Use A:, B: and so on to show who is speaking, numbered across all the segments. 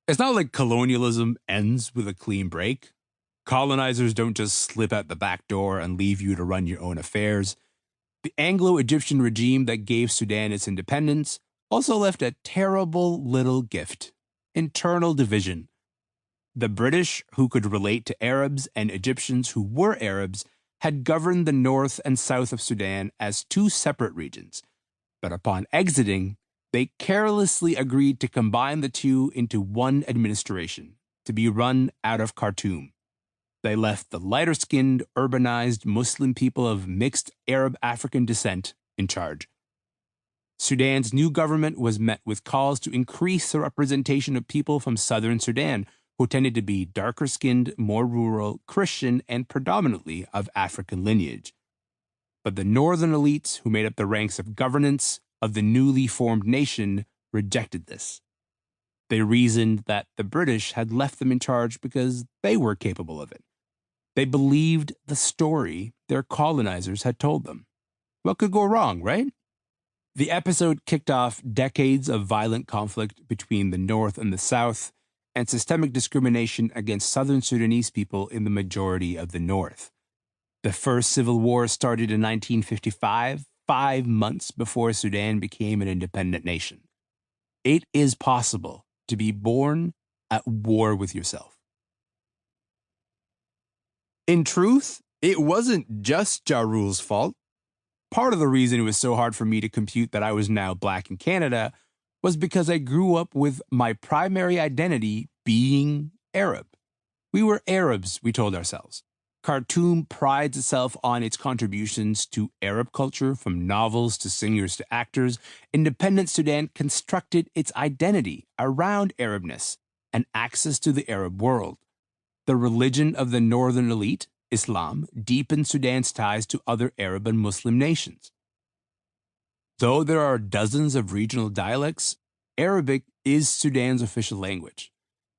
A: It's not like colonialism ends with a clean break. Colonizers don't just slip out the back door and leave you to run your own affairs. The Anglo-Egyptian regime that gave Sudan its independence also left a terrible little gift: internal division. The British, who could relate to Arabs, and Egyptians, who were Arabs, had governed the north and south of Sudan as two separate regions. But upon exiting, they carelessly agreed to combine the two into one administration, to be run out of Khartoum. They left the lighter-skinned, urbanized Muslim people of mixed Arab-African descent in charge. Sudan's new government was met with calls to increase the representation of people from southern Sudan, who tended to be darker-skinned, more rural, Christian, and predominantly of African lineage. But the northern elites, who made up the ranks of governance of the newly formed nation, rejected this. They reasoned that the British had left them in charge because they were capable of it. They believed the story their colonizers had told them. What could go wrong, right? The episode kicked off decades of violent conflict between the North and the South, and systemic discrimination against Southern Sudanese people in the majority of the North. The first civil war started in 1955, 5 months before Sudan became an independent nation. It is possible to be born at war with yourself. In truth, it wasn't just Ja Rule's fault. Part of the reason it was so hard for me to compute that I was now Black in Canada was because I grew up with my primary identity being Arab. We were Arabs, we told ourselves. Khartoum prides itself on its contributions to Arab culture, from novels to singers to actors. Independent Sudan constructed its identity around Arabness and access to the Arab world. The religion of the northern elite, Islam, deepened Sudan's ties to other Arab and Muslim nations. Though there are dozens of regional dialects, Arabic is Sudan's official language.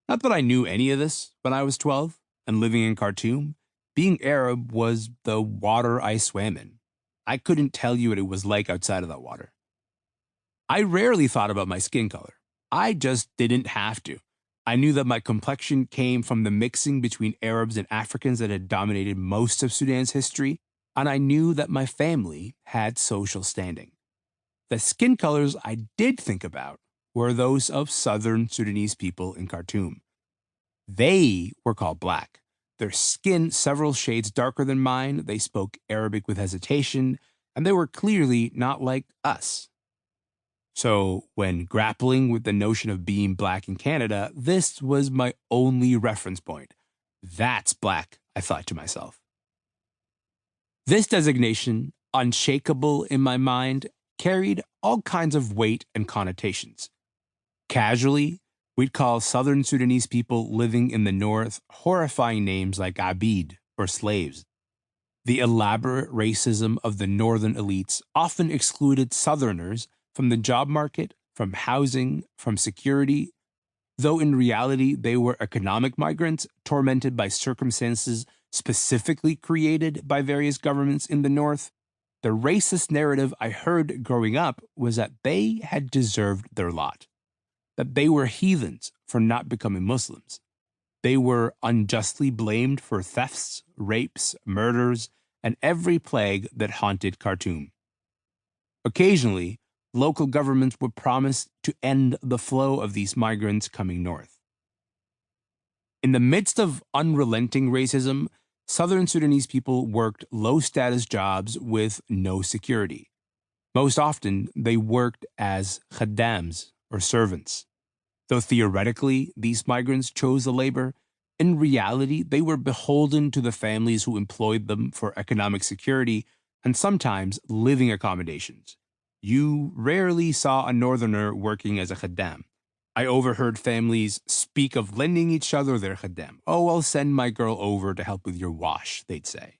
A: Not that I knew any of this when I was 12 and living in Khartoum. Being Arab was the water I swam in. I couldn't tell you what it was like outside of that water. I rarely thought about my skin color. I just didn't have to. I knew that my complexion came from the mixing between Arabs and Africans that had dominated most of Sudan's history, and I knew that my family had social standing. The skin colors I did think about were those of southern Sudanese people in Khartoum. They were called Black. Their skin several shades darker than mine, they spoke Arabic with hesitation, and they were clearly not like us. So, when grappling with the notion of being Black in Canada, this was my only reference point. That's Black, I thought to myself. This designation, unshakable in my mind, carried all kinds of weight and connotations. Casually, we'd call southern Sudanese people living in the north horrifying names like Abid, or slaves. The elaborate racism of the northern elites often excluded southerners from the job market, from housing, from security, though in reality they were economic migrants tormented by circumstances specifically created by various governments in the north. The racist narrative I heard growing up was that they had deserved their lot, that they were heathens for not becoming Muslims. They were unjustly blamed for thefts, rapes, murders, and every plague that haunted Khartoum. Occasionally, local governments would promise to end the flow of these migrants coming north. In the midst of unrelenting racism, southern Sudanese people worked low-status jobs with no security. Most often, they worked as khaddams, or servants. Though theoretically these migrants chose the labor, in reality they were beholden to the families who employed them for economic security and sometimes living accommodations. You rarely saw a northerner working as a khaddam. I overheard families speak of lending each other their khaddam. "Oh, I'll send my girl over to help with your wash," they'd say.